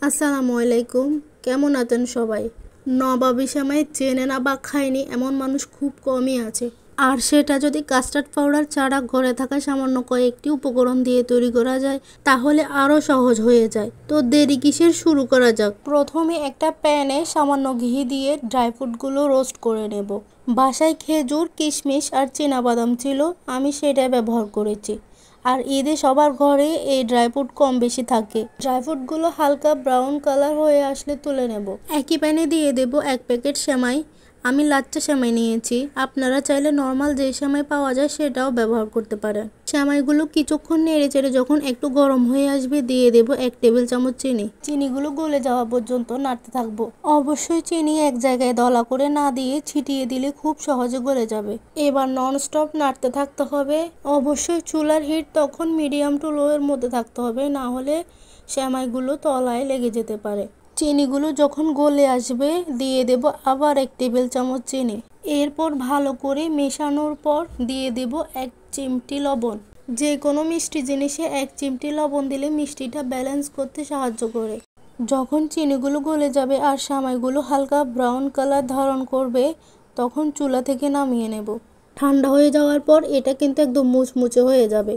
আসসালামু আলাইকুম। কেমন আছেন সবাই? নবাবী সেমাই চেনে না বা খায়নি এমন মানুষ খুব কমই আছে। আর সেটা যদি কাস্টার্ড পাউডার ছাড়া ঘরে থাকা সামান্য কয়েকটি উপকরণ দিয়ে তৈরি করা যায় তাহলে আরও সহজ হয়ে যায়। তো দেরি কিসের, শুরু করা যাক। প্রথমে একটা প্যানে সামান্য ঘি দিয়ে ড্রাই ফ্রুটগুলো রোস্ট করে নেব। বাসায় খেজুর, কিশমিশ আর চীনাবাদাম ছিল, আমি সেটা ব্যবহার করেছি। আর ঈদে সবার ঘরে এই ড্রাই ফ্রুট কম বেশি থাকে। ড্রাই ফ্রুটগুলো হালকা ব্রাউন কালার হয়ে আসলে তুলে নেব। একই প্যানে দিয়ে দেব 1 প্যাকেট সেমাই। আমি লাচ্চা সেমাই নিয়েছি, আপনারা চাইলে নর্মাল যে সেমাই পাওয়া যায় সেটাও ব্যবহার করতে পারেন। সেমাইগুলো কিছুক্ষণ নেড়ে চেড়ে যখন একটু গরম হয়ে আসবে দিয়ে দেব 1 টেবিল চামচ চিনি। চিনিগুলো গলে যাওয়া পর্যন্ত নাড়তে থাকবো। অবশ্যই চিনি এক জায়গায় দলা করে না দিয়ে ছিটিয়ে দিলে খুব সহজে গলে যাবে। এবার নন স্টপ নাড়তে থাকতে হবে। অবশ্যই চুলার হিট তখন মিডিয়াম টু লো এর মধ্যে থাকতে হবে, না হলে সেমাইগুলো তলায় লেগে যেতে পারে। চিনিগুলো যখন গলে আসবে দিয়ে দেব আবার 1 টেবিল চামচ চিনি। এরপর ভালো করে মেশানোর পর দিয়ে দেব 1 চিমটি লবণ। যে কোনো মিষ্টি জিনিসে 1 চিমটি লবণ দিলে মিষ্টিটা ব্যালেন্স করতে সাহায্য করে। যখন চিনিগুলো গলে যাবে আর সেমাইগুলো হালকা ব্রাউন কালার ধারণ করবে তখন চুলা থেকে নামিয়ে নেব। ঠান্ডা হয়ে যাওয়ার পর এটা কিন্তু একদম মুচমুচে হয়ে যাবে।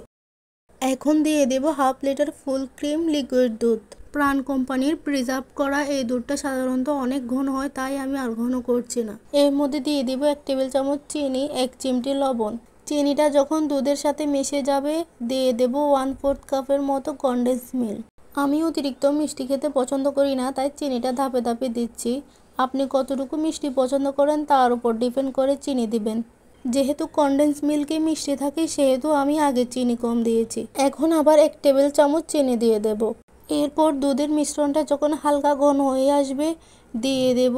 এখন দিয়ে দেব 1/2 লিটার ফুল ক্রিম লিকুইড দুধ। প্রাণ কোম্পানির প্রিজার্ভ করা এই দুধটা সাধারণত অনেক ঘন হয়, তাই আমি আর ঘন করছি না। এর মধ্যে দিয়ে দিব 1 টেবিল চামচ চিনি, 1 চিমটি লবণ। চিনিটা যখন দুধের সাথে মিশে যাবে দিয়ে দেব 1/4 কাপের মতো কনডেন্স মিল্ক। আমি অতিরিক্ত মিষ্টি খেতে পছন্দ করি না, তাই চিনিটা ধাপে ধাপে দিচ্ছি। আপনি কতটুকু মিষ্টি পছন্দ করেন তার উপর ডিপেন্ড করে চিনি দিবেন। যেহেতু কনডেন্স মিল্কে মিষ্টি থাকে সেহেতু আমি আগে চিনি কম দিয়েছি। এখন আবার 1 টেবিল চামচ চিনি দিয়ে দেব। এরপর দুধের মিশ্রণটা যখন হালকা ঘন হয়ে আসবে দিয়ে দেব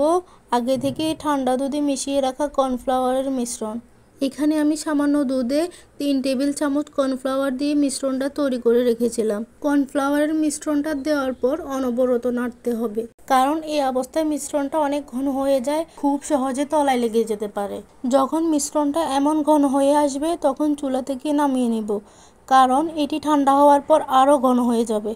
আগে থেকে ঠান্ডা দুধে মিশিয়ে রাখা কর্নফ্লাওয়ারের মিশ্রণ। এখানে আমি সামান্য দুধে 3 টেবিল চামচ কর্নফ্লাওয়ার দিয়ে মিশ্রণটা তৈরি করে রেখেছিলাম। কর্নফ্লাওয়ারের মিশ্রণটা দেওয়ার পর অনবরত নাড়তে হবে, কারণ এই অবস্থায় মিশ্রণটা অনেক ঘন হয়ে যায়, খুব সহজে তলায় লেগে যেতে পারে। যখন মিশ্রণটা এমন ঘন হয়ে আসবে তখন চুলা থেকে নামিয়ে নেব, কারণ এটি ঠান্ডা হওয়ার পর আরও ঘন হয়ে যাবে।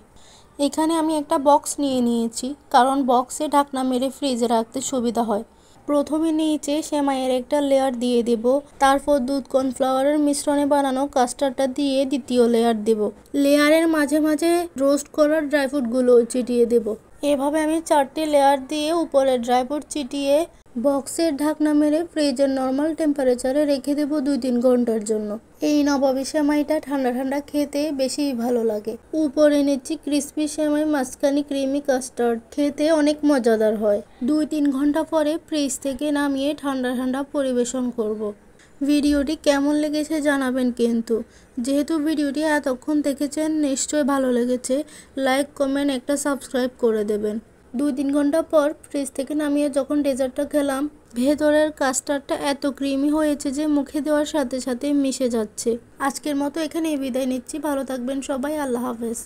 এখানে আমি একটা বক্স নিয়ে নিয়েছি, কারণ বক্সে ঢাকনা মেরে ফ্রিজে রাখতে সুবিধা হয়। প্রথমে নিচে সেমাইয়ের একটা লেয়ার দিয়ে দেব, তারপর দুধ কর্নফ্লাওয়ারের মিশ্রণে বানানো কাস্টার্ডটা দিয়ে দ্বিতীয় লেয়ার দেব। লেয়ারের মাঝে মাঝে রোস্ট করা ড্রাই ফ্রুটগুলো চিটিয়ে দেব। এভাবে আমি 4টি লেয়ার দিয়ে উপরে ড্রাই ফ্রুট চিটিয়ে বক্সের ঢাকনা মেরে ফ্রিজের নর্মাল টেম্পারেচারে রেখে দেব 2-3 ঘন্টার জন্য। এই নবাবী সেমাইটা ঠান্ডা ঠান্ডা খেতে বেশি ভালো লাগে। উপরে নিচ্ছি ক্রিস্পি সেমাই, মাঝখানে ক্রিমি কাস্টার্ড, খেতে অনেক মজাদার হয়। 2-3 ঘন্টা পরে ফ্রিজ থেকে নামিয়ে ঠান্ডা ঠান্ডা পরিবেশন করব। ভিডিওটি কেমন লেগেছে জানাবেন কিন্তু। যেহেতু ভিডিওটি এতক্ষণ দেখেছেন নিশ্চয়ই ভালো লেগেছে। লাইক, কমেন্ট, একটা সাবস্ক্রাইব করে দেবেন। 2-3 ঘন্টা পর ফ্রিজ থেকে নামিয়ে যখন ডেজার্টটা খেলাম, ভেতরের কাস্টার্ডটা এত ক্রিমি হয়েছে যে মুখে দেওয়ার সাথে সাথে মিশে যাচ্ছে। আজকের মতো এখানেই বিদায় নিচ্ছি। ভালো থাকবেন সবাই। আল্লাহ হাফেজ।